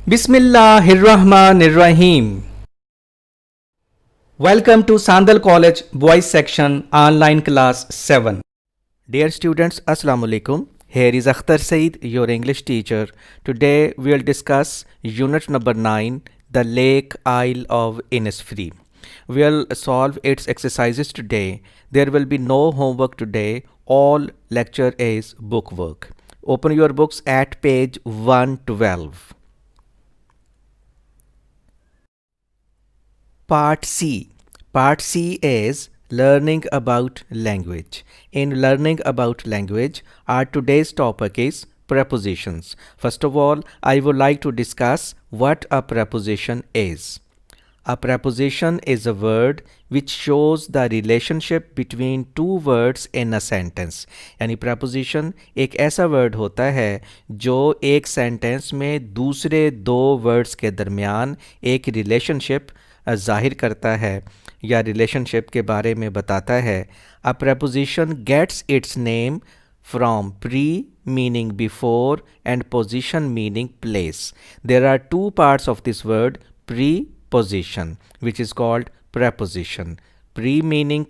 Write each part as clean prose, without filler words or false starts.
Bismillahirrahmanirrahim. Welcome to Sandal College Boys Section Online Class 7. Dear students, Assalamu alaikum. Here is Akhtar Saeed, your English teacher. Today we will discuss unit number 9, the Lake Isle of Innisfree. We will solve its exercises today. There will be no homework today. All lecture is book work. Open your books at page 112. Part C. Part C is learning about language. In learning about language, our today's topic is prepositions. First of all, I would like to discuss what a preposition is. A preposition is a word which shows the relationship between two words in a sentence. यानी preposition एक ऐसा word होता है जो एक sentence में दूसरे दो words के दरमियान एक relationship जाहिर करता है या रिलेशनशिप के बारे में बताता है. अ preposition gets its name from pre meaning before and position meaning place. There are two parts of this word, preposition, which is called preposition. Pre meaning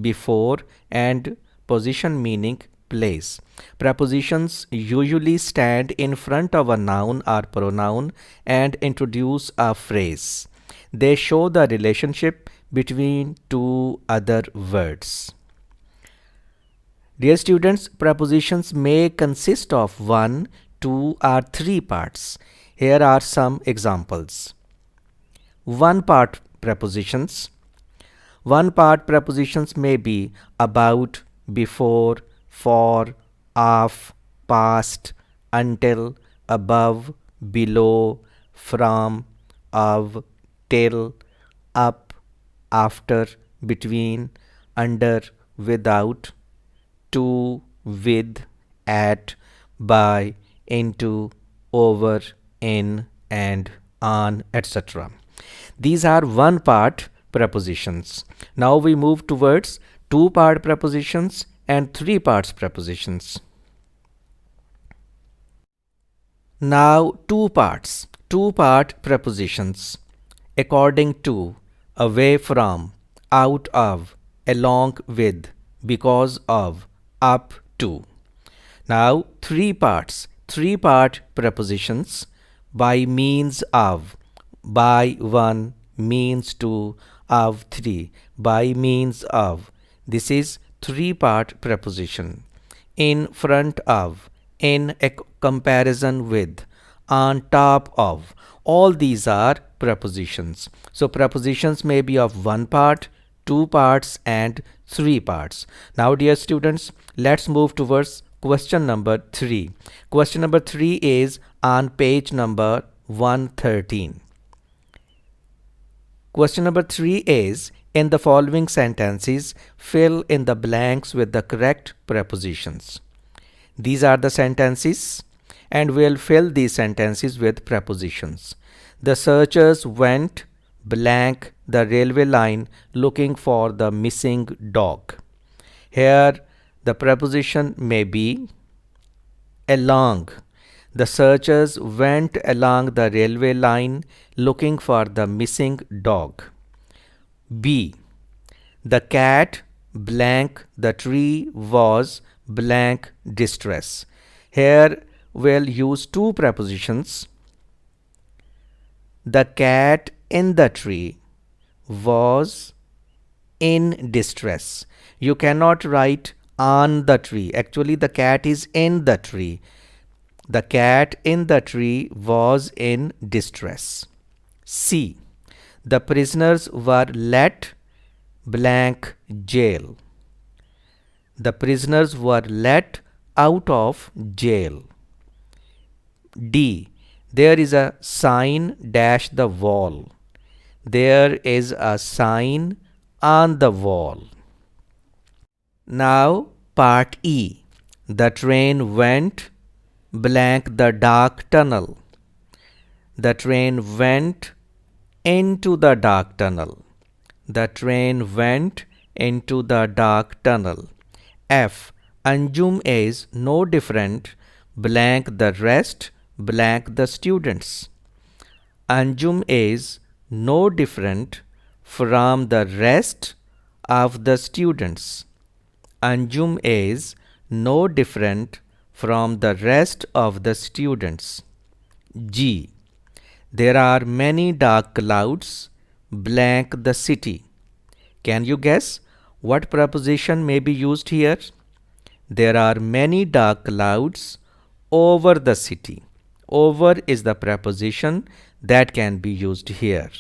before and position meaning place. Prepositions usually stand in front of a noun or pronoun and introduce a phrase. They show the relationship between two other words. Dear students, prepositions may consist of 1, 2 or 3 parts. Here are some examples. One part prepositions. One part prepositions may be about, before, for, of, past, until, above, below, from, of, till, up, after, between, under, without, to, with, at, by, into, over, in, and on, etc. These are one part prepositions. Now we move towards two part prepositions and three parts prepositions. Now two parts, two part prepositions. According to, away from, out of, along with, because of, up to. Now three parts, three part prepositions. By means of, by one, means two, of three, by means of. This is three part preposition. In front of, in a comparison with, on top of. All these are prepositions. So prepositions may be of one part, two parts and three parts. Now dear students, let's move towards question number 3. Question number 3 is on page number 113. Question number 3 is, in the following sentences, fill in the blanks with the correct prepositions. These are the sentences, and we'll fill these sentences with prepositions. The searchers went blank the railway line looking for the missing dog. Here the preposition may be along. The searchers went along the railway line looking for the missing dog. B. The cat blank the tree was blank distress. Here we'll use two prepositions. The cat in the tree was in distress. You cannot write on the tree. Actually, the cat is in the tree. The cat in the tree was in distress. C. The prisoners were let blank jail. The prisoners were let out of jail. D. There is a sign dash the wall. There is a sign on the wall. Now part E. The train went blank the dark tunnel. The train went into the dark tunnel. The train went into the dark tunnel. F. Anjum is no different blank the rest blank the students. Anjum is no different from the rest of the students. Anjum is no different from the rest of the students. G. There are many dark clouds blank the city. Can you guess what preposition may be used here? There are many dark clouds over the city. Over is the preposition that can be used here.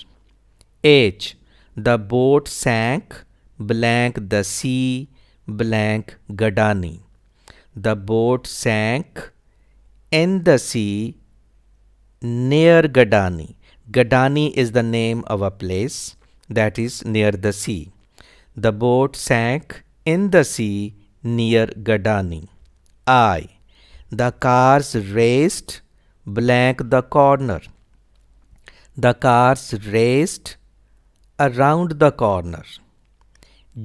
H. The boat sank blank the sea blank Gadani. The boat sank in the sea near Gadani. Gadani is the name of a place that is near the sea. The boat sank in the sea near Gadani. I. The cars raced blank the corner. The cars raced around the corner.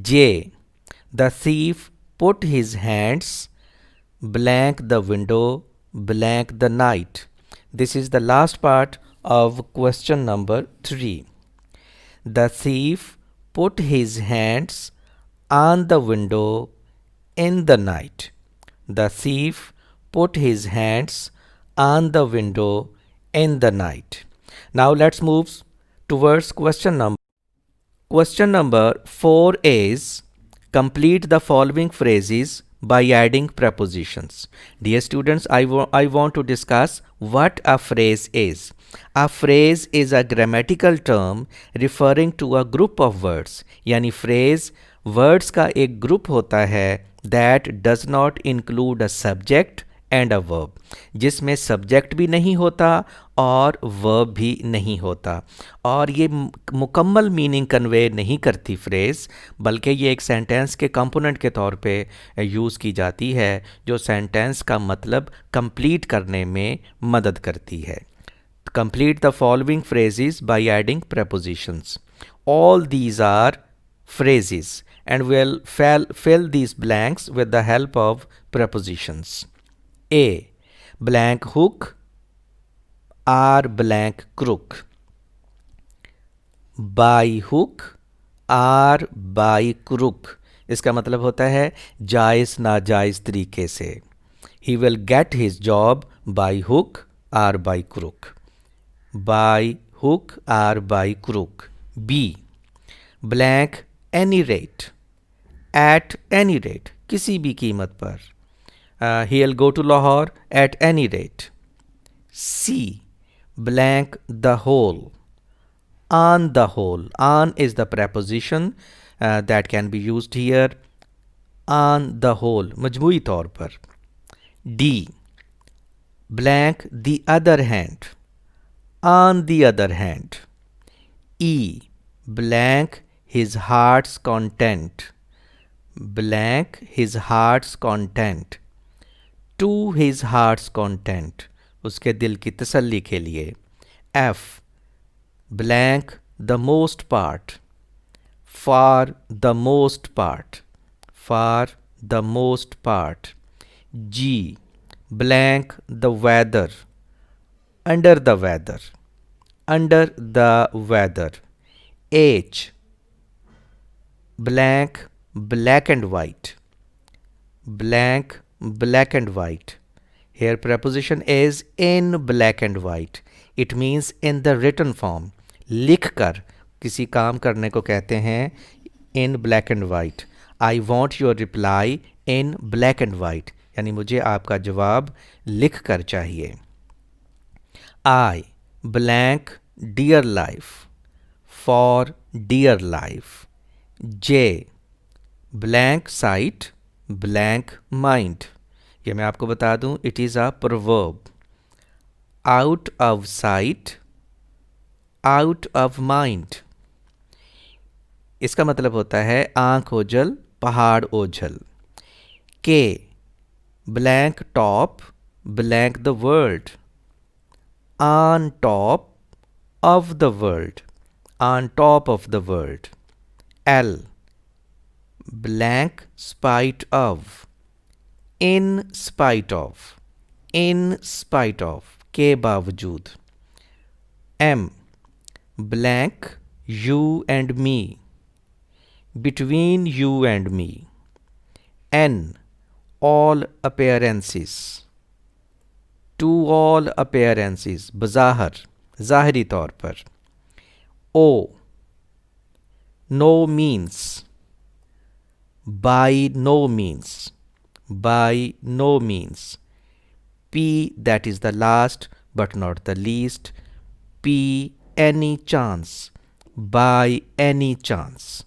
J. The thief put his hands blank the window blank the night. This is the last part of question number 3. The thief put his hands on the window in the night. The thief put his hands on the window in the night. Now let's move towards question number. Question number 4 is complete the following phrases by adding prepositions. Dear students, I want to discuss what a phrase is. A phrase is a grammatical term referring to a group of words. यानी phrase words का एक group होता है that does not include a subject and a verb, जिसमें subject भी नहीं होता और वर्ब भी नहीं होता, और ये मुकम्मल मीनिंग कन्वे नहीं करती फ्रेज़, बल्कि ये एक सेंटेंस के कंपोनेंट के तौर पे यूज़ की जाती है जो सेंटेंस का मतलब कंप्लीट करने में मदद करती है. Complete the following phrases by adding prepositions. All these are phrases and we'll fill these blanks with the help of prepositions. A. Blank hook or blank crook. By hook or by crook. इसका मतलब होता है जायज़ नाजायज़ तरीके से. He will get his job by hook or by crook. By hook or by crook. B. Blank any rate. At any rate. किसी भी कीमत पर. He'll go to Lahore at any rate. C. Blank the whole. On the whole. On is the preposition that can be used here. On the whole. मजमूई तौर पर. D. Blank the other hand. On the other hand. E. Blank his heart's content. Blank his heart's content. To his heart's content. उसके दिल की तसल्ली के लिए. F. Blank the most part. For the most part. For the most part. G. Blank the weather. Under the weather. Under the weather. H. Blank black and white. Blank black and white. Here preposition is in black and white. It means in the written form. लिख कर किसी काम करने को कहते हैं in black and white. I want your reply in black and white. यानी मुझे आपका जवाब लिख कर चाहिए. I. Blank dear life. For dear life. J. Blank sight. Blank mind. ये मैं आपको बता दूं, it is a proverb. Out of sight, out of mind. इसका मतलब होता है आंख ओझल पहाड़ ओझल. K. Blank top, blank the world. On top of the world. On top of the world. L. Blank spite of. In spite of. In spite of. के बावजूद. M. blank, you and me, between you and me. N, all appearances, to all appearances, बज़ाहर, ज़ाहरी तौर पर. O, no means, by no means, by no means. P, that is the last but not the least. P, any chance, by any chance,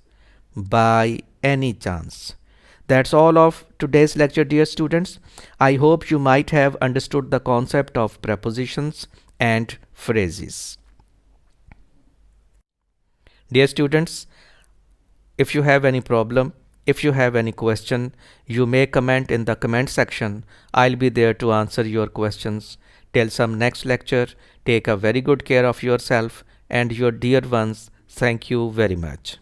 by any chance. That's all of today's lecture, dear students. I hope you might have understood the concept of prepositions and phrases. Dear students, if you have any problem, if you have any question, you may comment in the comment section. I'll be there to answer your questions. Till some next lecture, take a very good care of yourself and your dear ones. Thank you very much.